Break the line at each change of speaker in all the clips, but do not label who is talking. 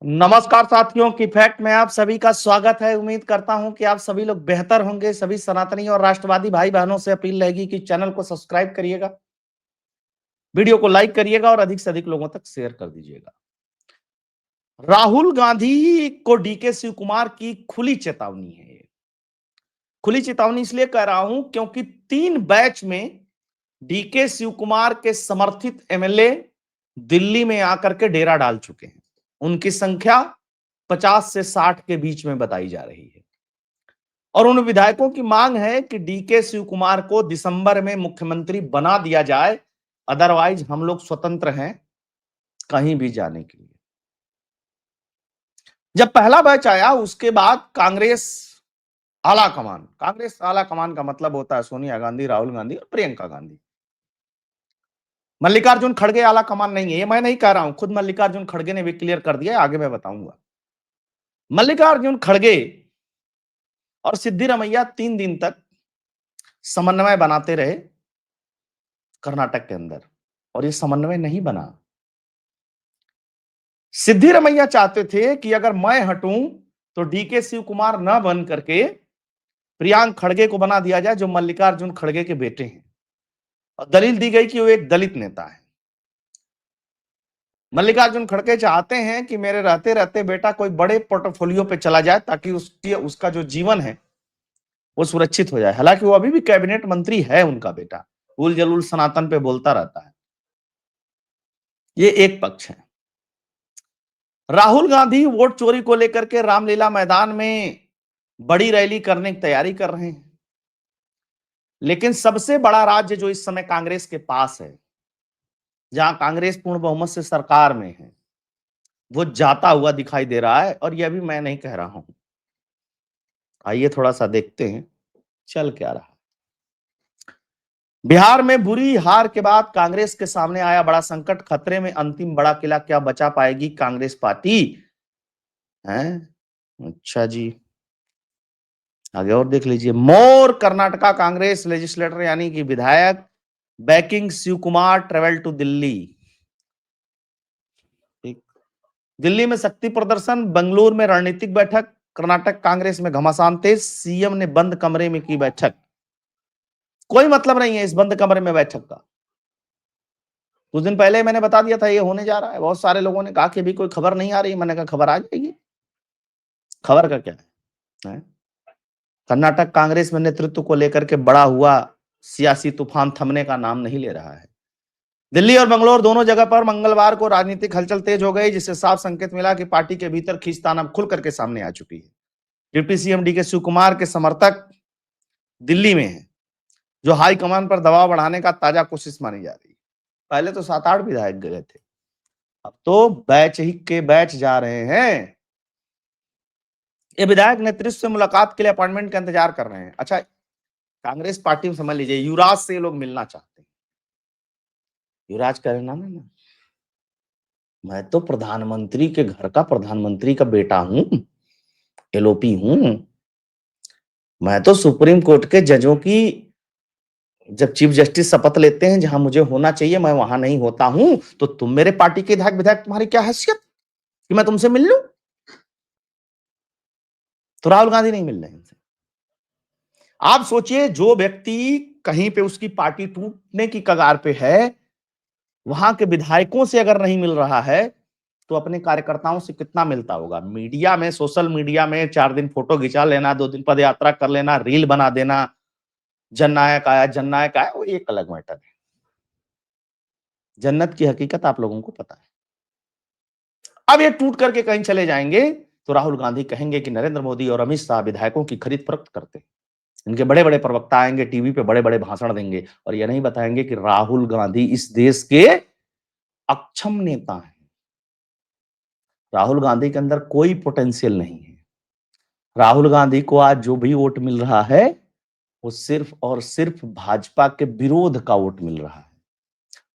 नमस्कार साथियों की फैक्ट में आप सभी का स्वागत है। उम्मीद करता हूं कि आप सभी लोग बेहतर होंगे। सभी सनातनी और राष्ट्रवादी भाई बहनों से अपील रहेगी कि चैनल को सब्सक्राइब करिएगा, वीडियो को लाइक करिएगा और अधिक से अधिक लोगों तक शेयर कर दीजिएगा। राहुल गांधी को डीके शिव कुमार की खुली चेतावनी है। खुली चेतावनी इसलिए कह रहा हूं क्योंकि 3 बैच में डीके शिव कुमार के समर्थित एमएलए दिल्ली में आकर के डेरा डाल चुके हैं। उनकी संख्या 50 से 60 के बीच में बताई जा रही है और उन विधायकों की मांग है कि डीके शिव कुमार को दिसंबर में मुख्यमंत्री बना दिया जाए, अदरवाइज हम लोग स्वतंत्र हैं कहीं भी जाने के लिए। जब पहला बैच आया उसके बाद कांग्रेस आला कमान का मतलब होता है सोनिया गांधी, राहुल गांधी और प्रियंका गांधी। मल्लिकार्जुन खड़गे आला कमान नहीं है, ये मैं नहीं कह रहा हूं, खुद मल्लिकार्जुन खड़गे ने भी क्लियर कर दिया, आगे मैं बताऊंगा। मल्लिकार्जुन खड़गे और सिद्धिरमैया 3 दिन तक समन्वय बनाते रहे कर्नाटक के अंदर और ये समन्वय नहीं बना। सिद्धिरमैया चाहते थे कि अगर मैं हटूं तो डीके शिव कुमार न बन करके प्रियांक खड़गे को बना दिया जाए जो मल्लिकार्जुन खड़गे के बेटे हैं, और दलील दी गई कि वो एक दलित नेता है। मल्लिकार्जुन खड़गे चाहते हैं कि मेरे रहते रहते बेटा कोई बड़े पोर्टफोलियो पे चला जाए ताकि उसका जो जीवन है वो सुरक्षित हो जाए। हालांकि वो अभी भी कैबिनेट मंत्री है, उनका बेटा उल जलूल सनातन पे बोलता रहता है। ये एक पक्ष है। राहुल गांधी वोट चोरी को लेकर के रामलीला मैदान में बड़ी रैली करने की तैयारी कर रहे हैं, लेकिन सबसे बड़ा राज्य जो इस समय कांग्रेस के पास है, जहां कांग्रेस पूर्ण बहुमत से सरकार में है, वो जाता हुआ दिखाई दे रहा है। और यह भी मैं नहीं कह रहा हूं, आइए थोड़ा सा देखते हैं चल क्या रहा। बिहार में बुरी हार के बाद कांग्रेस के सामने आया बड़ा संकट। खतरे में अंतिम बड़ा किला, क्या बचा पाएगी कांग्रेस पार्टी है? अच्छा जी, आगे और देख लीजिए। मोर कर्नाटका कांग्रेस लेजिस्लेटर यानी कि विधायक backing Shiv Kumar travel to Delhi. Delhi में शक्ति प्रदर्शन, बेंगलुरु में रणनीतिक बैठक, कर्नाटक कांग्रेस में घमासान तेज, सीएम ने बंद कमरे में की बैठक। कोई मतलब नहीं है इस बंद कमरे में बैठक का। कुछ दिन पहले मैंने बता दिया था ये होने जा रहा है। बहुत सारे लोगों ने कहा कि अभी कोई खबर नहीं आ रही। मैंने कहा खबर आ जाएगी। खबर का क्या है? कर्नाटक कांग्रेस में नेतृत्व को लेकर के बड़ा हुआ सियासी तूफान थमने का नाम नहीं ले रहा है। दिल्ली और बेंगलोर दोनों जगह पर मंगलवार को राजनीतिक हलचल तेज हो गई, जिससे साफ संकेत मिला कि पार्टी के भीतर खींचतान अब खुल करके सामने आ चुकी है। डिप्टी सीएम डीके शिव कुमार के समर्थक दिल्ली में हैं, जो हाईकमान पर दबाव बढ़ाने का ताजा कोशिश मानी जा रही है। पहले तो 7-8 विधायक गए थे, अब तो बैच ही के बैच जा रहे हैं। ये विधायक नेतृत्व से मुलाकात के लिए अपॉइंटमेंट का इंतजार कर रहे हैं। अच्छा, कांग्रेस पार्टी में समझ लीजिए युवराज से ये लोग मिलना चाहते हैं। युवराज कह रहे ना ना ना, मैं तो प्रधानमंत्री के घर का प्रधानमंत्री का बेटा हूं, एलओपी हूं। मैं तो सुप्रीम कोर्ट के जजों की जब चीफ जस्टिस शपथ लेते हैं जहां मुझे होना चाहिए मैं वहां नहीं होता हूं, तो तुम मेरे पार्टी के विधायक विधायक तुम्हारी क्या हैसियत कि मैं तुमसे मिल लूं? तो राहुल गांधी नहीं मिल रहे हैं। आप सोचिए, जो व्यक्ति कहीं पे उसकी पार्टी टूटने की कगार पे है, वहां के विधायकों से अगर नहीं मिल रहा है तो अपने कार्यकर्ताओं से कितना मिलता होगा? मीडिया में, सोशल मीडिया में 4 दिन फोटो खिंचा लेना, 2 दिन पद यात्रा कर लेना, रील बना देना, जननायक आया जननायक आया, वो एक अलग मैटर है। जन्नत की हकीकत आप लोगों को पता है। अब ये टूट करके कहीं चले जाएंगे तो राहुल गांधी कहेंगे कि नरेंद्र मोदी और अमित शाह विधायकों की खरीद फरोख्त करते हैं। इनके बड़े बड़े प्रवक्ता आएंगे टीवी पे, बड़े बड़े भाषण देंगे और ये नहीं बताएंगे कि राहुल गांधी इस देश के अक्षम नेता हैं। राहुल गांधी के अंदर कोई पोटेंशियल नहीं है। राहुल गांधी को आज जो भी वोट मिल रहा है वो सिर्फ और सिर्फ भाजपा के विरोध का वोट मिल रहा है।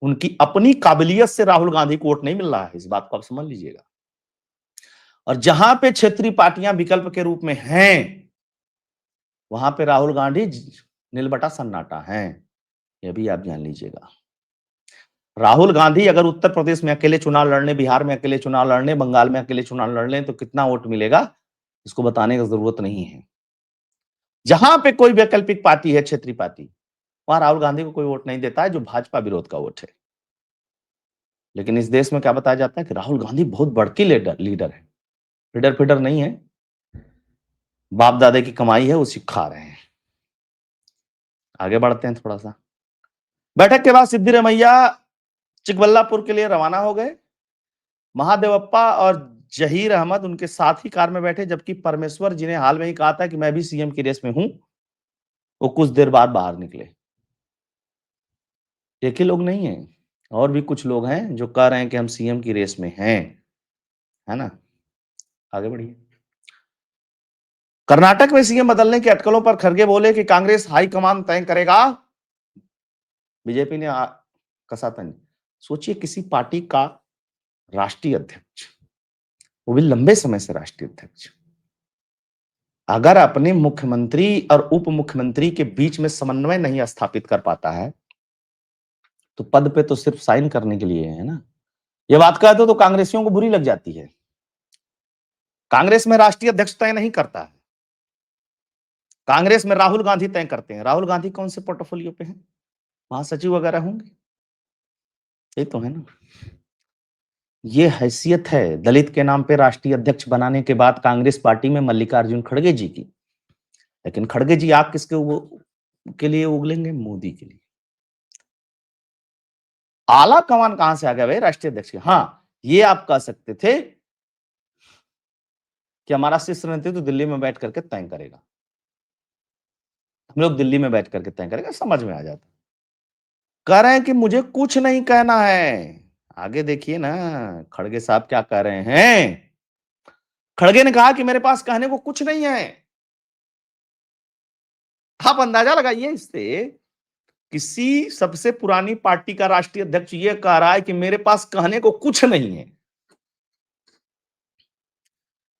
उनकी अपनी काबिलियत से राहुल गांधी को वोट नहीं मिल रहा है, इस बात को आप समझ लीजिएगा। और जहां पे क्षेत्रीय पार्टियां विकल्प के रूप में हैं, वहां पे राहुल गांधी नीलबटा सन्नाटा हैं, यह भी आप जान लीजिएगा। राहुल गांधी अगर उत्तर प्रदेश में अकेले चुनाव लड़ने, बिहार में अकेले चुनाव लड़ने, बंगाल में अकेले चुनाव लड़ लें तो कितना वोट मिलेगा, इसको बताने की जरूरत नहीं है। जहां पे कोई वैकल्पिक पार्टी है, क्षेत्रीय पार्टी, वहां राहुल गांधी को कोई वोट नहीं देता है, जो भाजपा विरोध का वोट है। लेकिन इस देश में क्या बताया जाता है कि राहुल गांधी बहुत बड़की लीडर है। लीडर फीडर नहीं है, बाप दादे की कमाई है, उसी खा रहे हैं। आगे बढ़ते हैं थोड़ा सा। बैठक के बाद सिद्धिरमैया चिकबल्लापुर के लिए रवाना हो गए। महादेवप्पा और जहीर अहमद उनके साथ ही कार में बैठे, जबकि परमेश्वर, जिन्हें हाल में ही कहा था कि मैं भी सीएम की रेस में हूं, वो कुछ देर बाद बाहर निकले। एक ही लोग नहीं है, और भी कुछ लोग हैं जो कह रहे हैं कि हम सीएम की रेस में हैं, है ना। आगे बढ़िए। कर्नाटक में सीएम बदलने की अटकलों पर खड़गे बोले कि कांग्रेस हाईकमान तय करेगा। बीजेपी ने कसा तंज। सोचिए, किसी पार्टी का राष्ट्रीय अध्यक्ष, वो भी लंबे समय से राष्ट्रीय अध्यक्ष, अगर अपने मुख्यमंत्री और उप मुख्यमंत्री के बीच में समन्वय नहीं स्थापित कर पाता है, तो पद पे तो सिर्फ साइन करने के लिए है ना। ये बात कहते तो कांग्रेसियों को बुरी लग जाती है। कांग्रेस में राष्ट्रीय अध्यक्ष तय नहीं करता है, कांग्रेस में राहुल गांधी तय करते हैं। राहुल गांधी कौन से पोर्टफोलियो पे हैं, महासचिव वगैरह होंगे, ये तो है ना। ये हैसियत है दलित के नाम पे राष्ट्रीय अध्यक्ष बनाने के बाद कांग्रेस पार्टी में मल्लिकार्जुन खड़गे जी की। लेकिन खड़गे जी आप किसके के लिए उगलेंगे, मोदी के लिए। आला कमान कहां से आ गया भाई राष्ट्रीय अध्यक्ष? हाँ, ये आप कह सकते थे कि हमारा शीर्ष नेतृत्व तो दिल्ली में बैठ करके तय करेगा, हम लोग दिल्ली में बैठ करके तय करेगा, समझ में आ जाता। कह रहे हैं कि मुझे कुछ नहीं कहना है। आगे देखिए ना, खड़गे साहब क्या कह रहे हैं। खड़गे ने कहा कि मेरे पास कहने को कुछ नहीं है। आप अंदाजा लगाइए इससे, किसी सबसे पुरानी पार्टी का राष्ट्रीय अध्यक्ष ये कह रहा है कि मेरे पास कहने को कुछ नहीं है।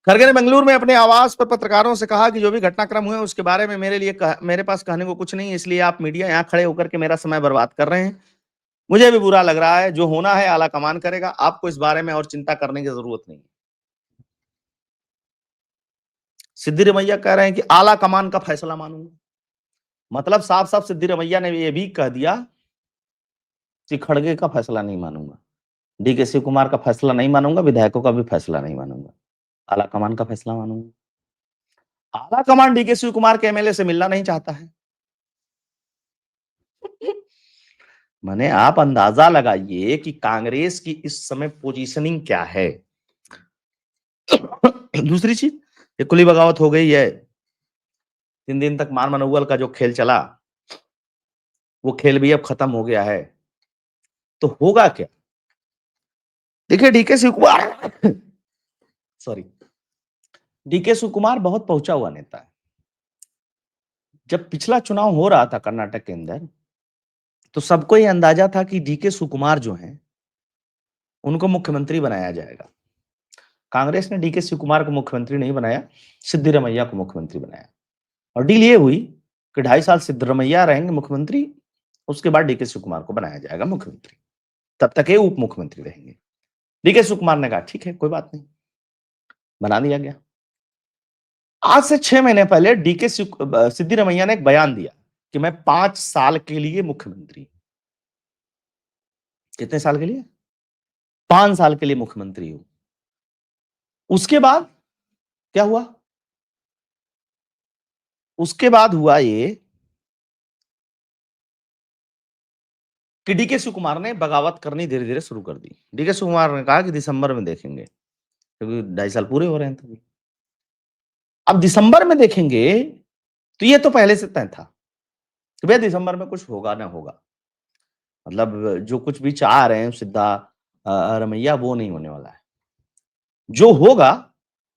खड़गे ने बेंगलुरु में अपने आवास पर पत्रकारों से कहा कि जो भी घटनाक्रम हुए उसके बारे में मेरे पास कहने को कुछ नहीं है, इसलिए आप मीडिया यहां खड़े होकर के मेरा समय बर्बाद कर रहे हैं। मुझे भी बुरा लग रहा है, जो होना है आला कमान करेगा, आपको इस बारे में और चिंता करने की जरूरत नहीं। सिद्धिरमैया कह रहे हैं कि आला कमान का फैसला मानूंगा। मतलब साफ साफ सिद्धिरमैया ने यह भी कह दिया कि खड़गे का फैसला नहीं मानूंगा, डीके शिव कुमार का फैसला नहीं मानूंगा, विधायकों का भी फैसला नहीं मानूंगा, आला कमान का फैसला मानूंगा। आला कमान डीके शिव कुमार के एमएलए से मिलना नहीं चाहता है। माने आप अंदाजा लगाइए कि कांग्रेस की इस समय पोजीशनिंग क्या है। दूसरी चीज, ये कुली बगावत हो गई है, 3 दिन तक मान मनोवल का जो खेल चला, वो खेल भी अब खत्म हो गया है। तो होगा क्या? देखिए, डीके शिव कुमार सॉरी, डीके शिव कुमार बहुत पहुंचा हुआ नेता है। जब पिछला चुनाव हो रहा था कर्नाटक के अंदर, तो सबको ये अंदाजा था कि डीके शिव कुमार जो है, उनको मुख्यमंत्री बनाया जाएगा। कांग्रेस ने डीके शिव कुमार को मुख्यमंत्री नहीं बनाया, सिद्धिरमैया को मुख्यमंत्री बनाया। और डील ये हुई कि 2.5 साल सिद्धिरमैया रहेंगे मुख्यमंत्री, उसके बाद डीके शिव कुमार को बनाया जाएगा मुख्यमंत्री, तब तक ये उप मुख्यमंत्री रहेंगे। डीके शिव कुमार ने कहा ठीक है, कोई बात नहीं, बना दिया गया। आज से 6 महीने पहले डीके सिद्धिरमैया ने एक बयान दिया कि मैं 5 साल के लिए मुख्यमंत्री। कितने साल के लिए? 5 साल के लिए मुख्यमंत्री हूं। उसके बाद क्या हुआ? उसके बाद हुआ ये कि डीके शिव कुमार ने बगावत करनी धीरे धीरे शुरू कर दी। डीके शिव कुमार ने कहा कि दिसंबर में देखेंगे, क्योंकि 2.5 साल पूरे हो रहे हैं तभी। अब दिसंबर में देखेंगे, तो ये तो पहले से तय था कि भैया दिसंबर में कुछ होगा ना होगा। मतलब जो कुछ भी चाह रहे हैं सिद्धा रमैया, वो नहीं होने वाला है। जो होगा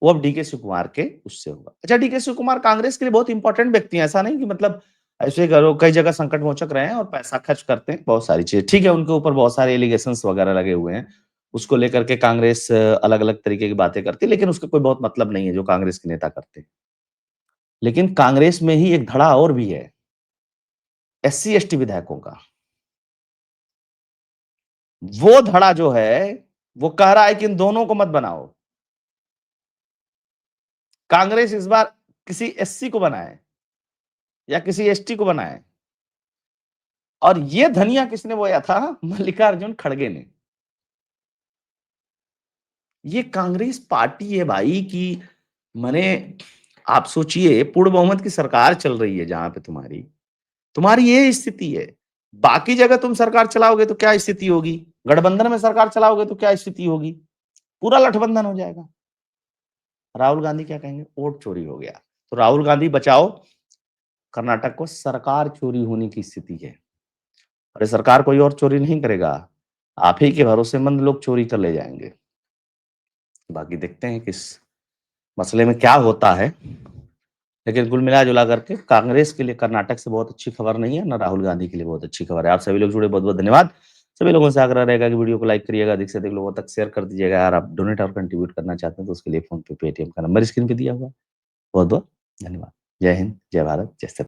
वो अब डीके शिव कुमार के उससे होगा। अच्छा, डीके शिव कुमार कांग्रेस के लिए बहुत इंपॉर्टेंट व्यक्ति हैं, ऐसा नहीं कि मतलब ऐसे करो, कई जगह संकट मोचक रहे हैं और पैसा खर्च करते हैं, बहुत सारी चीजें। ठीक है, उनके ऊपर बहुत सारे एलिगेशंस वगैरह लगे हुए हैं, उसको लेकर के कांग्रेस अलग अलग तरीके की बातें करती है, लेकिन उसका कोई बहुत मतलब नहीं है जो कांग्रेस के नेता करते हैं। लेकिन कांग्रेस में ही एक धड़ा और भी है, SC ST विधायकों का। वो धड़ा जो है वो कह रहा है कि इन दोनों को मत बनाओ। कांग्रेस इस बार किसी एससी को बनाए या किसी एसटी को बनाए, और ये धनिया किसने बोया था? मल्लिकार्जुन खड़गे ने। ये कांग्रेस पार्टी है भाई कि माने आप सोचिए, पूर्ण बहुमत की सरकार चल रही है जहां पे तुम्हारी तुम्हारी ये स्थिति है। बाकी जगह तुम सरकार चलाओगे तो क्या स्थिति होगी, गठबंधन में सरकार चलाओगे तो क्या स्थिति होगी, पूरा गठबंधन हो जाएगा। राहुल गांधी क्या कहेंगे? वोट चोरी हो गया। तो राहुल गांधी बचाओ, कर्नाटक को सरकार चोरी होने की स्थिति है, और ये सरकार कोई और चोरी नहीं करेगा, आप ही के भरोसेमंद लोग चोरी कर ले जाएंगे। बाकी देखते हैं किस मसले में क्या होता है। लेकिन कुल मिला जुला करके कांग्रेस के लिए कर्नाटक से बहुत अच्छी खबर नहीं है, ना राहुल गांधी के लिए बहुत अच्छी खबर है। आप सभी लोग जुड़े, बहुत बहुत धन्यवाद। सभी लोगों से आग्रह रहेगा कि वीडियो को लाइक करिएगा, अधिक से अधिक लोगों तक शेयर कर दीजिएगा। यार आप डोनेट और कंट्रीब्यूट करना चाहते हैं तो उसके लिए फोन पे पेटीएम का नंबर स्क्रीन पे दिया हुआ है। बहुत बहुत धन्यवाद। जय हिंद, जय भारत, जय सत।